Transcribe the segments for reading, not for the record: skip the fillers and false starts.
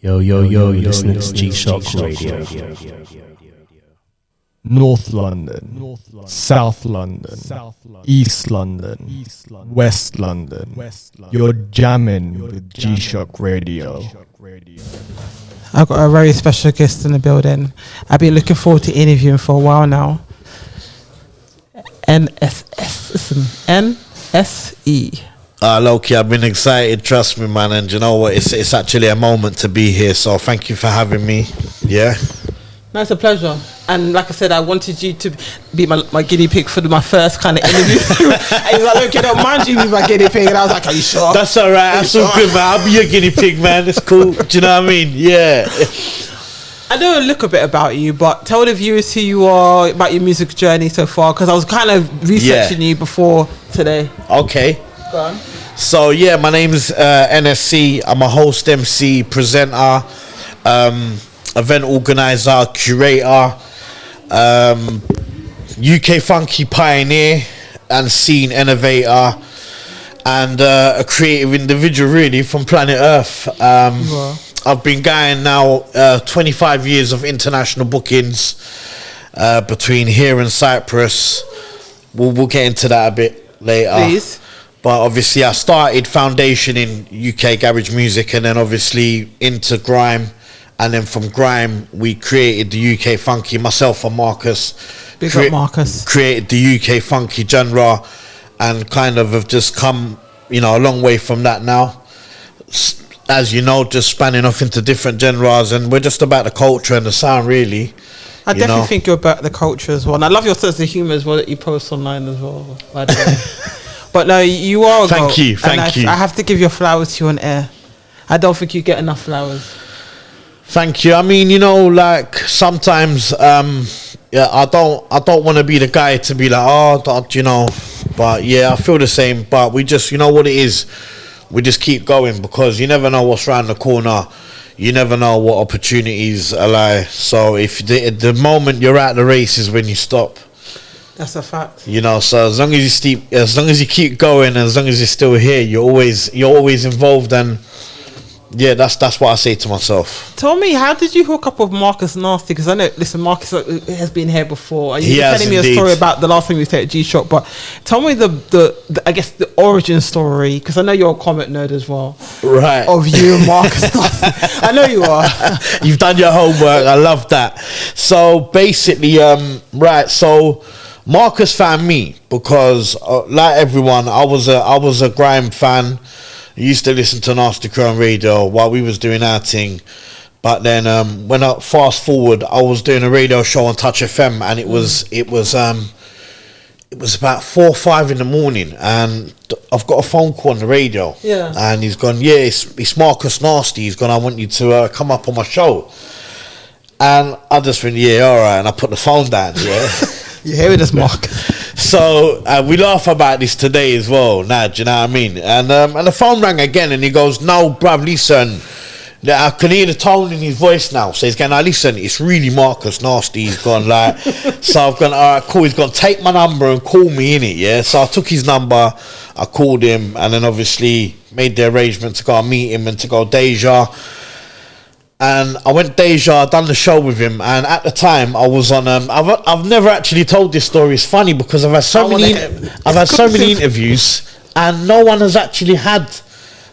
Yo, you're listening to G-Shock Radio. North London, South London, East London, West London. You're jamming with G-Shock Radio. I've got a very special guest in the building. I've been looking forward to interviewing for a while now. NSE. Loki, I've been excited, trust me, man, and you know what, it's actually a moment to be here, so thank you for having me. Yeah, No, it's a pleasure. And like I said, I wanted you to be my guinea pig for my first kind of interview. And he's like, look, you don't mind you be my guinea pig. And I was like, are you sure? that's all right, that's all good, man. I'll be your guinea pig, man. It's cool. Do you know what I mean? Yeah. I know a little bit about you, but tell the viewers who you are, about your music journey so far, because I was kind of researching you before today. Okay. Go on. So yeah, my name's NSC. I'm a host, MC, presenter, event organizer, curator, UK funky pioneer and scene innovator, and a creative individual really from planet Earth. I've been going now 25 years of international bookings between here and Cyprus. We'll get into that a bit later. Please. But obviously I started foundation in UK garage music and then obviously into grime, and then from grime we created the UK funky. Myself and Marcus Big up Marcus. created the UK funky genre, and kind of have just come, a long way from that now. As you know, just spanning off into different genres, and we're just about the culture and the sound really. I definitely think you're about the culture as well. And I love your sense of humour as well that you post online as well, by the way. But no, you are a Thank goat. you. I have to give your flowers to you on air. I don't think you get enough flowers. Thank you. I mean, like sometimes, I don't want to be the guy to be like, but yeah, I feel the same. But we just, what it is, we just keep going, because you never know what's around the corner. You never know what opportunities lie. So if the moment you're at the race is when you stop. That's a fact. So as long as you keep going, as long as you're still here, you're always involved, and yeah, that's what I say to myself. Tell me, how did you hook up with Marcus Nasty? Because I know, listen, Marcus has been here before. And you were telling me a story about the last time you stayed at G-Shock, but tell me the I guess the origin story, because I know you're a comic nerd as well. Right. Of you and Marcus Nasty. I know you are. You've done your homework. I love that. So basically, so Marcus found me because, like everyone, I was a grime fan. I used to listen to Nasty Crew on radio while we was doing our thing. But then when I fast forward, I was doing a radio show on Touch FM, and it was about 4 or 5 in the morning, and I've got a phone call on the radio. Yeah. And he's gone, yeah, it's Marcus Nasty. He's gone, I want you to come up on my show. And I just went, yeah, all right. And I put the phone down, yeah. You're here with us, Mark. So we laugh about this today as well. Now, do you know what I mean? And the phone rang again, and he goes, "No, bruv, listen. I can hear the tone in his voice now." So he's going, "Now listen, it's really Marcus Nasty." He's gone like, so I've gone, all right, cool. He's gone, take my number and call me in it, yeah. So I took his number, I called him, and then obviously made the arrangement to go and meet him and to go Deja. And I went Deja, done the show with him, and at the time I was on. I've never actually told this story. It's funny because I've had so many interviews, and no one has actually had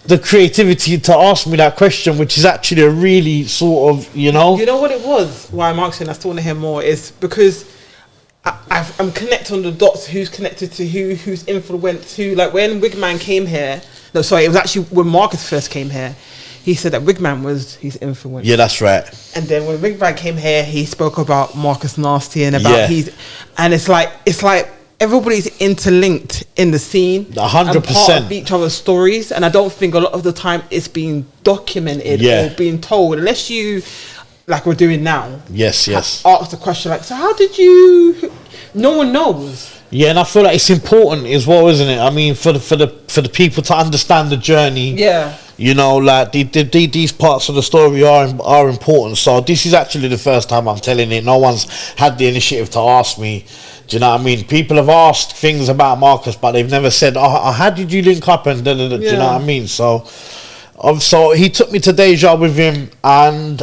the creativity to ask me that question, which is actually a really sort of, You know what it was? Why I'm asking, I still want to hear more, is because I'm connected on the dots. Who's connected to who's influenced who? Like when Wigman came here. No, sorry, it was actually when Marcus first came here. He said that Wigman was his influence. Yeah, that's right. And then when Wigman came here, he spoke about Marcus Nasty and about and it's like everybody's interlinked in the scene. 100%. And part of each other's stories. And I don't think a lot of the time it's being documented or being told, unless you, like we're doing now. Yes. Ask the question like, so how did you? No one knows. Yeah, and I feel like it's important as well, isn't it? I mean, for the people to understand the journey. Yeah. Like these parts of the story are important. So this is actually the first time I'm telling it. No one's had the initiative to ask me. Do you know what I mean? People have asked things about Marcus, but they've never said, "Oh, how did you link up?" And da, da, da. Do you know what I mean? So So he took me to Deja with him, and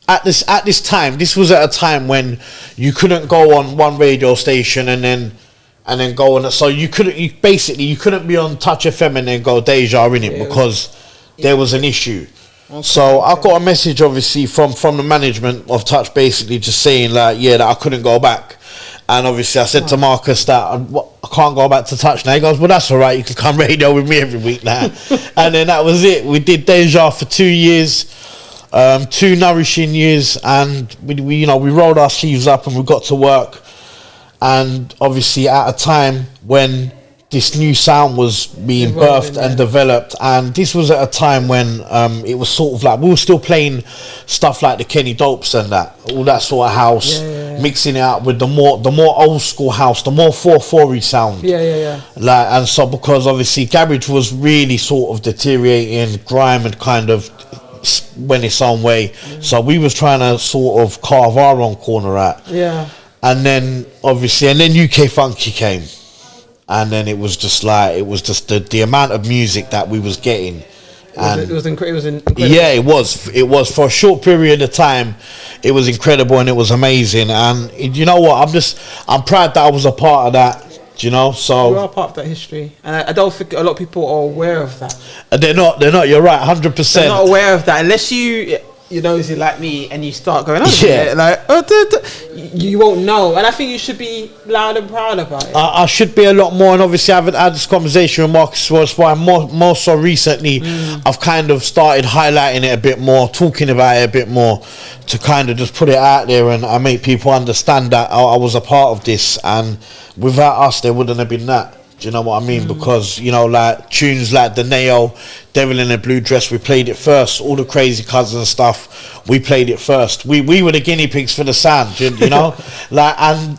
at this time, this was at a time when you couldn't go on one radio station and then go on. So you couldn't be on Touch FM and then go Deja in it because there was an issue. Okay, so I got a message obviously from the management of Touch, basically just saying like that I couldn't go back. And obviously I said to Marcus that I can't go back to Touch now. He goes, well, that's all right, you can come radio with me every week now. And then that was it. We did Deja for 2 years, 2 nourishing years, and we rolled our sleeves up and we got to work. And obviously at a time when this new sound was being birthed and developed, and this was at a time when it was sort of like we were still playing stuff like the Kenny Dopes and all that sort of house, mixing it up with the more old school house, the more 4/4-y sound. Like, and so because obviously garage was really sort of deteriorating, grime and kind of went its own way, so we was trying to sort of carve our own corner out. And then obviously, and then UK Funky came. And then it was just the amount of music that we was getting. And it was incredible. Yeah, it was for a short period of time. It was incredible and it was amazing. And you know what? I'm proud that I was a part of that. Do you know? So you are part of that history, and I don't think a lot of people are aware of that. They're not. You're right, 100%. They're not aware of that unless you know, is it like me, and you start going, you won't know. And I think you should be loud and proud about it. I should be a lot more, and obviously I haven't had this conversation with Marcus, was why more so recently I've kind of started highlighting it a bit more, talking about it a bit more, to kind of just put it out there and I make people understand that I was a part of this, and without us there wouldn't have been that. Do you know what I mean? Because, you know, like tunes like The Nail, Devil in a Blue Dress, we played it first. All the Crazy Cousin stuff, we played it first. We were the guinea pigs for the sound, you know? Like, and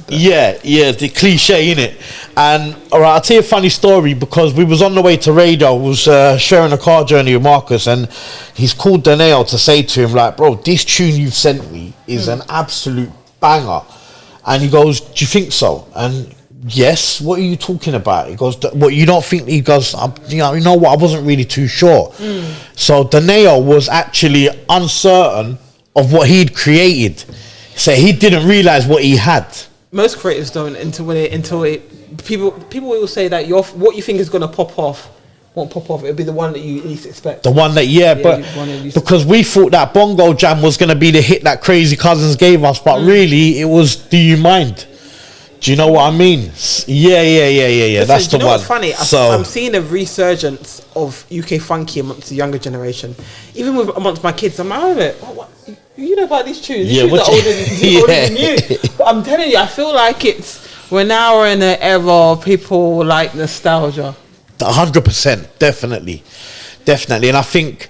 yeah, the cliche, innit? And all right, I'll tell you a funny story, because we was on the way to radio, was sharing a car journey with Marcus, and he's called The Nail to say to him, like, bro, this tune you've sent me is an absolute banger. And he goes, do you think so? And yes, what are you talking about? He goes, what, you don't think? He goes, you know what, I wasn't really too sure. So The Nail was actually uncertain of what he'd created, so he didn't realize what he had. Most creatives don't until people will say that what you think is going to pop off won't pop off. It'll be the one that you least expect. The one that because we thought that Bongo Jam was going to be the hit that Crazy Cousins gave us, but really it was Do You Mind? Do you know what I mean? Yeah. Listen, that's the one. What's funny? I'm seeing a resurgence of UK funky amongst the younger generation. Even amongst my kids, I'm like, what? You know about these tunes? These tunes are older than you. But I'm telling you, I feel like we're now in an era of people like nostalgia. 100%, definitely. And I think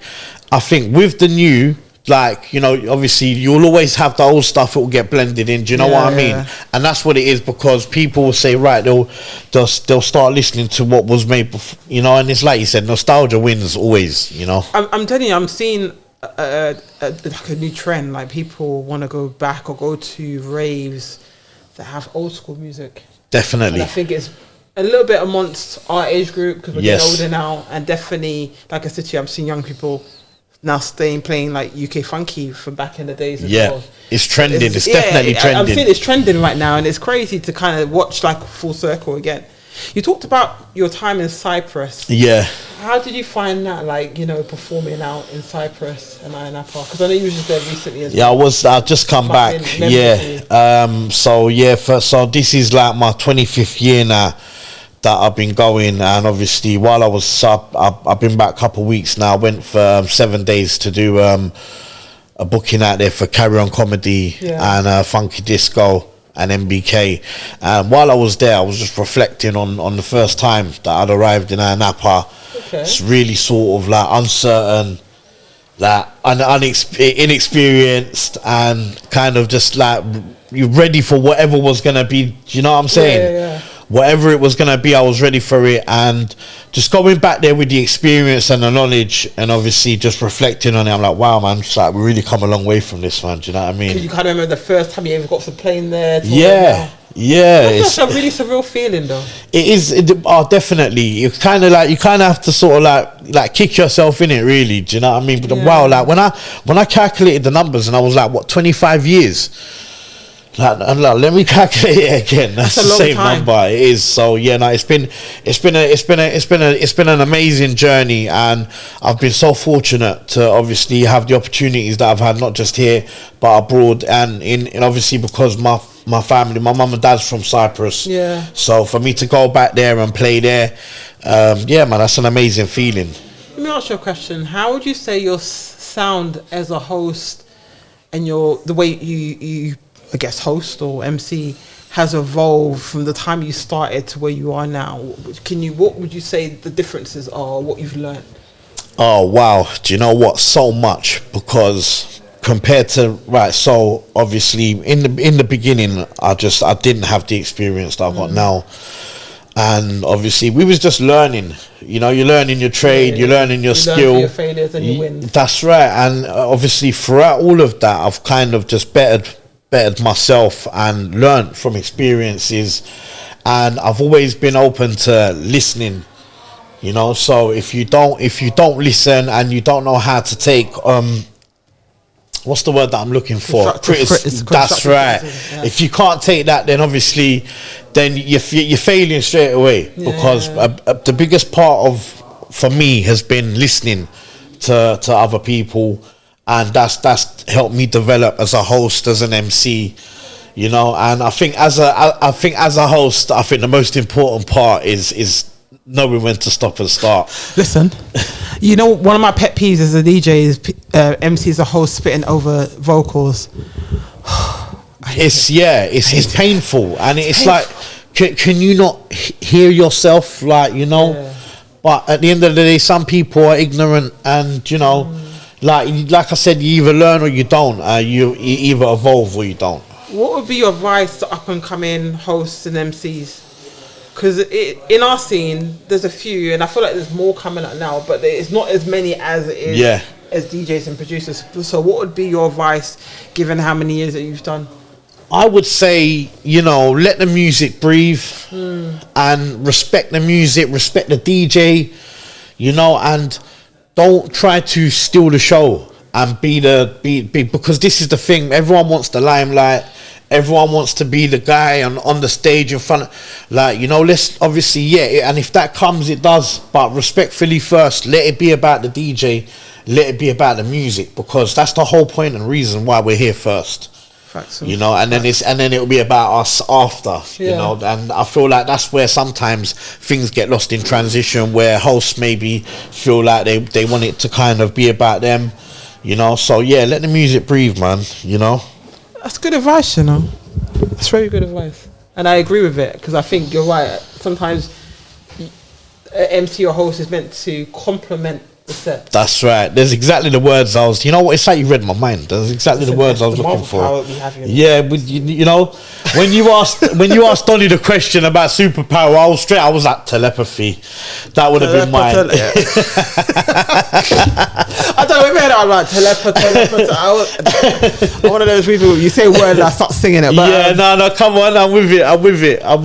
with the new, like, you know, obviously you'll always have the old stuff that will get blended in. Do you know what I mean? And that's what it is, because people will say, right, they'll start listening to what was made before, you know. And it's like you said, nostalgia wins always, you know. I'm telling you, I'm seeing like a new trend. Like, people want to go back or go to raves that have old school music. Definitely. And I think it's a little bit amongst our age group, because we're getting older now. And definitely, like I said to you, I'm seeing young people now playing like UK funky from back in the days as well. It's trending. It's definitely trending. I'm seeing it's trending right now, and it's crazy to kind of watch like full circle again. You talked about your time in Cyprus. Yeah. How did you find that, like, you know, performing out in Cyprus and Iron Apple? Because I know you were just there recently as well. I've just come back. So this is like my 25th year now that I've been going, and obviously while I was I've been back a couple of weeks now. I went for 7 days to do a booking out there for Carry On Comedy and Funky Disco and MBK. And while I was there, I was just reflecting on the first time that I'd arrived in Napa. It's really sort of like uncertain, like inexperienced, and kind of just like you're ready for whatever was gonna be. Do you know what I'm saying? Whatever it was going to be, I was ready for it. And just going back there with the experience and the knowledge, and obviously just reflecting on it, I'm like, wow, man, it's like we really come a long way from this, man. Do you know what I mean? You kind of remember the first time you ever got off the plane there? Yeah, It's a really surreal feeling, though. it is. Definitely. You kind of have to sort of like kick yourself in it. Really, do you know what I mean? But wow, like when I calculated the numbers and I was like, what, 25 years? Like, let me calculate it again. That's the same number. It is. So yeah, no, it's been an amazing journey, and I've been so fortunate to obviously have the opportunities that I've had, not just here but abroad, and obviously because my family, my mum and dad's from Cyprus. Yeah. So for me to go back there and play there, yeah, man, that's an amazing feeling. Let me ask you a question. How would you say your sound as a host and the way you I guess host or MC has evolved from the time you started to where you are now? What would you say the differences are, what you've learned? Oh wow, do you know what? So much, because compared to so obviously in the beginning I didn't have the experience that I've got now, and obviously we was just learning. You know, you're learning your trade, you're learning your skill. Learn your failures and your wins. That's right, and obviously throughout all of that I've kind of just bettered myself and learned from experiences, and I've always been open to listening. You know, so if you don't listen and you don't know how to take what's the word that I'm looking for? That's right. Yeah. If you can't take that, then obviously, then you're failing straight away. Because the biggest part for me has been listening to other people, and that's helped me develop as a host, as an MC. You know, and I think as a host, I think the most important part is knowing when to stop and start. Listen, you know, one of my pet peeves as a DJ is MC as a host spitting over vocals. It's painful, and it's like, can you not hear yourself? Like, you know, but at the end of the day, some people are ignorant, and you know, like I said, you either learn or you don't. You either evolve or you don't. What would be your advice to up and coming hosts and MCs? Because in our scene, there's a few, and I feel like there's more coming up now, but it's not as many as it is as DJs and producers. So what would be your advice, given how many years that you've done? I would say, you know, let the music breathe and respect the music, respect the DJ, you know, and don't try to steal the show and be because this is the thing. Everyone wants the limelight. Everyone wants to be the guy on the stage in front of, like, you know, let's obviously, and if that comes, it does, but respectfully first, let it be about the DJ, let it be about the music, because that's the whole point and reason why we're here first. Facts, you know, and then it'll be about us after, you know, and I feel like that's where sometimes things get lost in transition, where hosts maybe feel like they want it to kind of be about them, you know, so let the music breathe, man, you know. That's good advice, you know. That's very good advice, and I agree with it, because I think you're right. Sometimes MC or host is meant to complement the set. That's right. There's exactly the words I was. You know what? It's like you read my mind. There's exactly the words I was looking for. You know, when you asked Donnie the question about superpower, I was like, telepathy. That would have been mine. I don't know if I'm like telepathy. I'm one of those people. You say a word and I start singing it. But, no, come on. I'm with it. I'm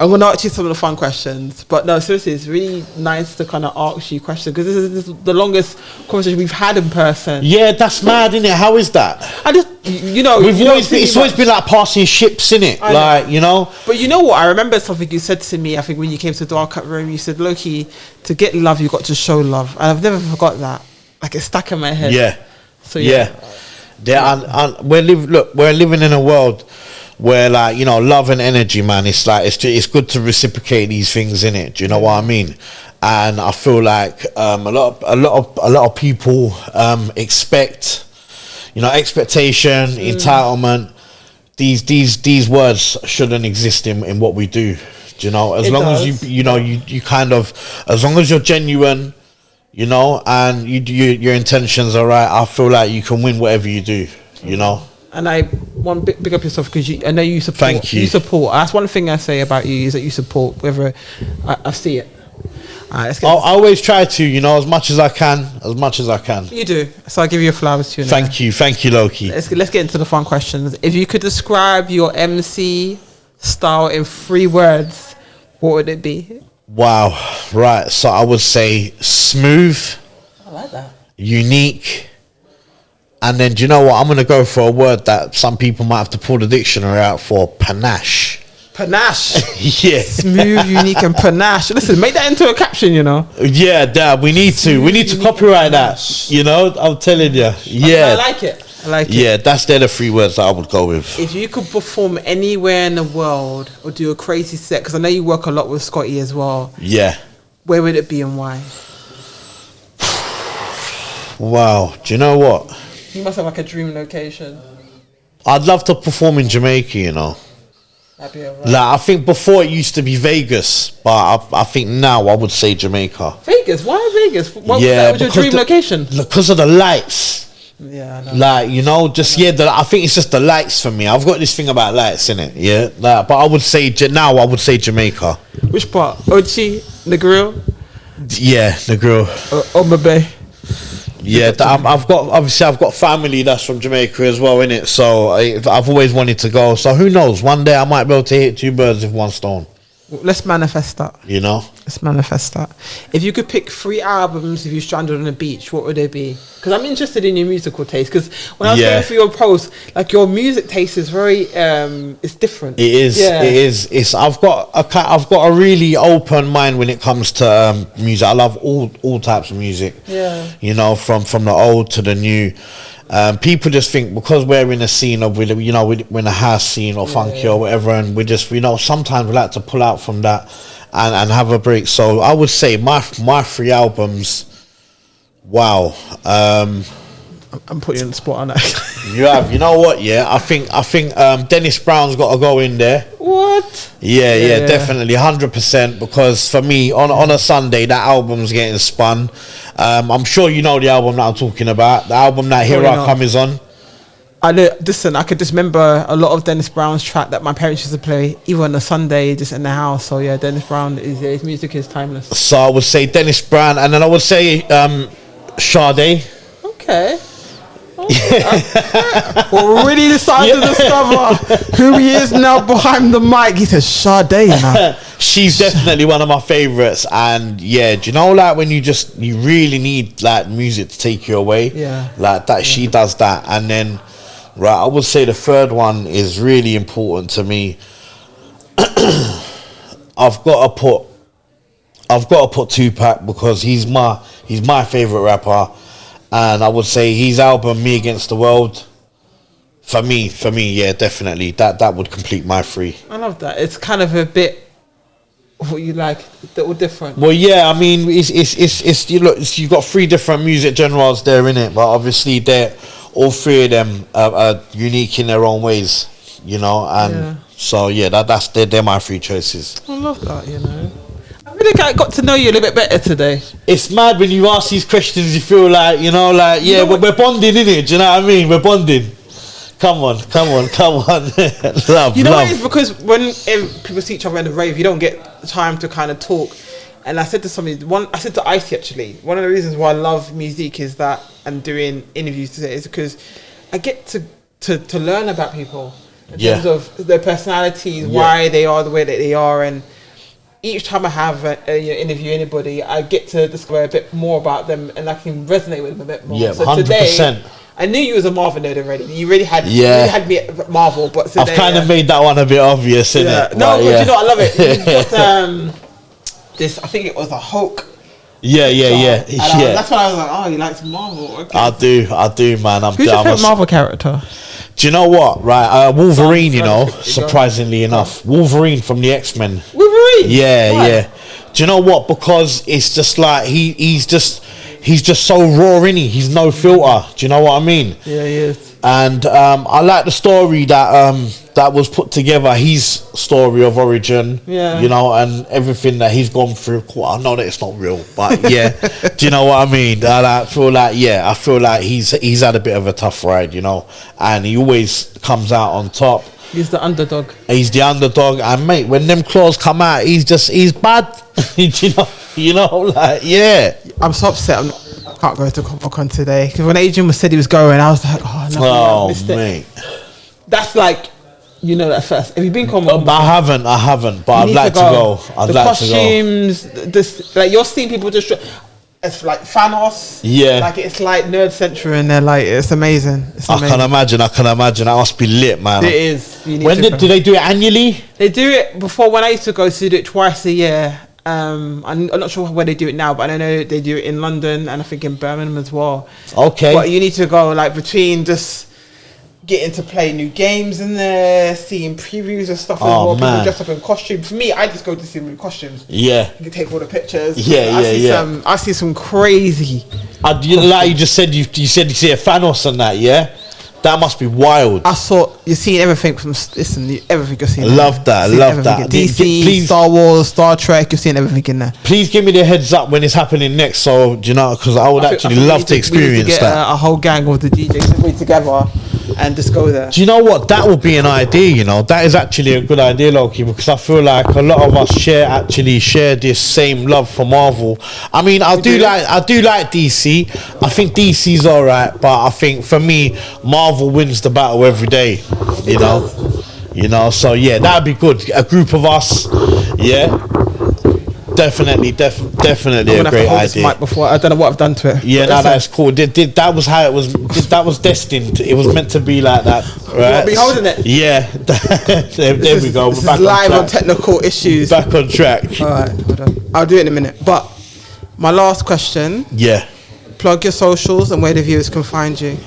going to ask you some of the fun questions, but no, seriously, it's really nice to kind of ask you questions, because this is the longest conversation we've had in person. Yeah, that's mad, isn't it? How is that? I just, you know, it's always been like passing ships, innit? Like, you know. But you know what? I remember something you said to me. I think when you came to the Dark Cut Room, you said, "Loki, to get love, you got to show love." And I've never forgot that. Like, it's stuck in my head. Yeah. So we're living in a world where, like, you know, love and energy, man, it's like it's good to reciprocate these things, in it. Do you know what I mean? And I feel like a lot of people expect, you know, expectation, entitlement. These words shouldn't exist in what we do. Do you know? As long as you know you kind of, as long as you're genuine, you know, and your intentions are right, I feel like you can win whatever you do. You know. And I want to big up yourself, because I know you support. Thank you. You support. That's one thing I say about you, is that you support whether I see it. I always try to, you know, as much as I can. You do. So I'll give you your flowers too. Thank you, Loki. Let's get into the fun questions. If you could describe your MC style in 3 words, what would it be? Wow. Right. So I would say smooth, I like that. unique, and then do you know what? I'm gonna go for a word that some people might have to pull the dictionary out for: panache. Panache. Yeah. Smooth, unique, and panache. Listen, make that into a caption, you know. Yeah, Dad. We need to copyright that. You know, I'm telling you. Yeah. I like it. I like it. Yeah, they're the 3 words that I would go with. If you could perform anywhere in the world or do a crazy set, because I know you work a lot with Scotty as well, Yeah. where would it be and why? Wow. Do you know what? You must have like a dream location. I'd love to perform in Jamaica, you know. That'd be alright. Like, I think before it used to be Vegas, but I think now I would say Jamaica. Vegas? Why Vegas? What Yeah, was your dream location? Because of the lights. Yeah, I know. Like, you know, just, I think it's just the lights for me. I've got this thing about lights, innit? Yeah. Like, but I would say, now I would say Jamaica. Which part? Ochi, Negril, Yeah, the girl. Oba Bay? Yeah, I've got family that's from Jamaica as well, innit? So I've always wanted to go. So who knows? One day I might be able to hit 2 birds with 1 stone. Let's manifest that. You know? Let's manifest that. If you could pick 3 albums if you stranded on a beach, what would they be? Because I'm interested in your musical taste. Because when I was going through your post, like your music taste is very, it's different. It is. Yeah. It is. I've got a really open mind when it comes to music. I love all types of music. Yeah. You know, from the old to the new. People just think because we're in a scene of, we're in a house scene or funky or whatever, and we just, sometimes we like to pull out from that and have a break. So I would say my 3 albums. Wow. I'm putting you on the spot on that. You have. You know what? Yeah, I think Dennis Brown's got to go in there. What? Yeah, definitely, 100%. Because for me, on a Sunday, that album's getting spun. I'm sure you know the album that I'm talking about. The album that Here I Come is on. Listen, I could just remember a lot of Dennis Brown's track that my parents used to play, even on a Sunday, just in the house. So yeah, Dennis Brown, his music is timeless. So I would say Dennis Brown, and then I would say Sade. Okay. Well, we're really decided to discover who he is now behind the mic. He says Sade, you know. She's definitely one of my favorites, and yeah, do you know, like when you really need like music to take you away, like that, she does that. And then right, I would say the 3rd one is really important to me. I've got to put Tupac, because he's my favorite rapper, and I would say his album Me Against the World, for me, yeah, definitely that would complete my 3. I love that. It's kind of a bit what you like, that were different. Well, yeah, I mean, it's you've got 3 different music genres there in it, but obviously all 3 of them are unique in their own ways, you know, and so yeah, they're my 3 choices. I love that, you know. I really got to know you a little bit better today. It's mad when you ask these questions, you feel like, yeah, we're bonding, innit? Do you know what I mean? We're bonding. Come on. Love, you know love. what it is? Because when people see each other in the rave, you don't get time to kind of talk. And I said to somebody, I said to Icy actually, one of the reasons why I love music is that, and doing interviews today, is because I get to learn about people in terms of their personalities, why they are the way that they are, and each time I have interview anybody, I get to discover a bit more about them, and I can resonate with them a bit more. Yeah, so 100%. Today, I knew you was a Marvel nerd already. You really had me at Marvel, but today, I've kind of made that one a bit obvious, innit? No, but you know, I love it. You got, this, I think it was a Hulk. Yeah. That's why I was like, oh, you likes Marvel. Okay. I do, man. Who's your favorite Marvel character? Do you know what? Right, Wolverine. Surprisingly enough, Wolverine from the X-Men. Wolverine. Yeah. Do you know what? Because it's just like he's just so raw, innit? He's no filter. Do you know what I mean? Yeah, he is. And I like the story that was put together, his story of origin, you know, and everything that he's gone through. I know that it's not real, but yeah, do you know what I mean? I feel like he's had a bit of a tough ride, you know, and he always comes out on top. He's the underdog. And mate, when them claws come out, he's bad. you know, like, yeah. I'm so upset. I can't go to Comic-Con today because when Adrian said he was going, I was like, oh no, I missed it. Mate. That's like You know that first. Have you been Comic-Con? I haven't, but I'd like to go. I'd the like costumes, to go. This, like you're seeing people just. It's like Thanos. Yeah. Like it's like Nerd Central and they're like, it's amazing. It's amazing. I can imagine. That must be lit, man. It is. When do they do it annually? They do it before. When I used to go, to do it twice a year. I'm not sure where they do it now, but I know they do it in London and I think in Birmingham as well. Okay. But you need to go like between just getting to play new games in there, seeing previews and stuff as well. People dressed up in costumes. For me, I just go to see them in costumes. Yeah. You can take all the pictures. I see some crazy. Like you just said, you said you see a Thanos and that, yeah? That must be wild. I saw you're seeing everything from everything you're seeing. Love that. DC, Star Wars, Star Trek. You're seeing everything in there. Please give me the heads up when it's happening next. So do you know? Because I would actually love to experience that. A whole gang of the DJs together and just go there. Do you know what? That would be an idea. You know, that is actually a good idea, Loki. Because I feel like a lot of us share this same love for Marvel. I mean, I do like DC. I think DC's alright, but I think for me, Marvel wins the battle every day, you know. So yeah, that'd be good. A group of us, yeah, definitely a great idea. Mic before I don't know what I've done to it. Yeah, that's cool. That was how it was. That was destined. It was meant to be like that, right? Be holding it. Yeah, there we go. We're back live on technical issues. Back on track. All right, hold on. I'll do it in a minute. But my last question. Yeah. Plug your socials and where the viewers can find you.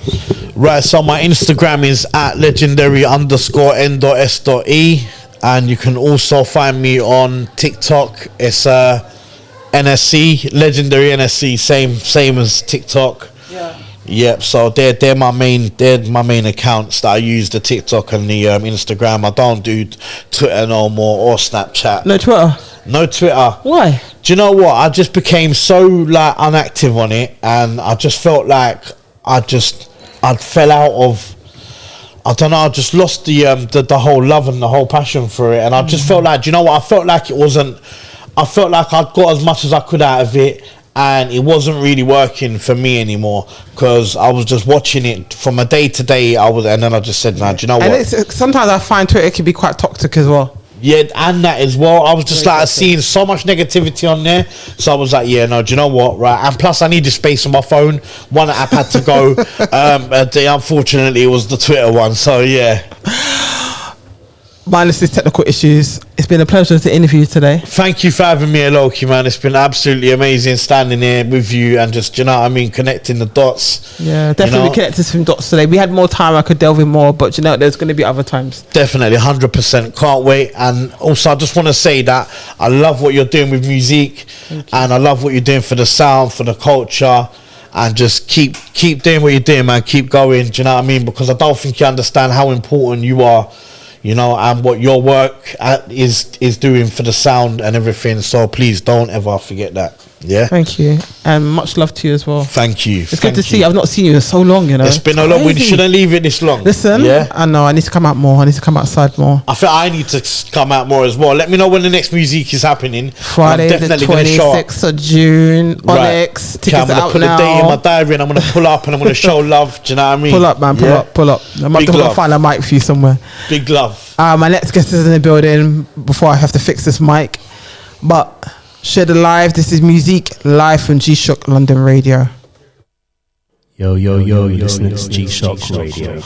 Right, so my Instagram is at legendary_n.s.e, and you can also find me on TikTok. It's NSC, legendary NSC, same as TikTok. Yeah. Yep. So they're my main accounts that I use, the TikTok and the Instagram. I don't do Twitter no more or Snapchat. No Twitter. No Twitter. Why? Do you know what? I just became so like unactive on it, and I just felt like I fell out of. I don't know. I just lost the whole love and the whole passion for it, and I just felt like, do you know what? I felt like it wasn't. I felt like I'd got as much as I could out of it, and it wasn't really working for me anymore because I was just watching it from a day to day. And then I just said, "Nah, do you know what?" And sometimes I find Twitter can be quite toxic as well. Yeah, and that as well. I was just seeing so much negativity on there. So I was like, yeah, no, do you know what? Right. And plus I needed space on my phone. One app had to go. Unfortunately, it was the Twitter one. So yeah. Minus these technical issues, it's been a pleasure to interview you today. Thank you for having me, Loki, man. It's been absolutely amazing standing here with you and just, you know what I mean, connecting the dots. Yeah, definitely connected some dots today. We had more time, I could delve in more, but you know, there's going to be other times. Definitely, 100%. Can't wait. And also, I just want to say that I love what you're doing with Musique, and I love what you're doing for the sound, for the culture. And just keep doing what you're doing, man. Keep going, do you know what I mean? Because I don't think you understand how important you are, you know, and what your work is doing for the sound and everything. So please don't ever forget that. Yeah. Thank you, and much love to you as well. Thank you. It's good to see you. I've not seen you in so long, you know. It's been a long. We shouldn't leave it this long. Listen, yeah. I know. I need to come out more. I need to come outside more. I feel I need to come out more as well. Let me know when the next Musique is happening. Friday, the 26th of June. Onyx. Right. Tickets I'm out gonna put now. a date in my diary, and I'm gonna pull up, and I'm gonna show love. Do you know what I mean? Pull up, man. Pull up. I'm gonna find a mic for you somewhere. Big love. My next guest is in the building before I have to fix this mic. But share the live. This is Musique live from G-Shock London Radio. Yo, you're listening to G-Shock Radio.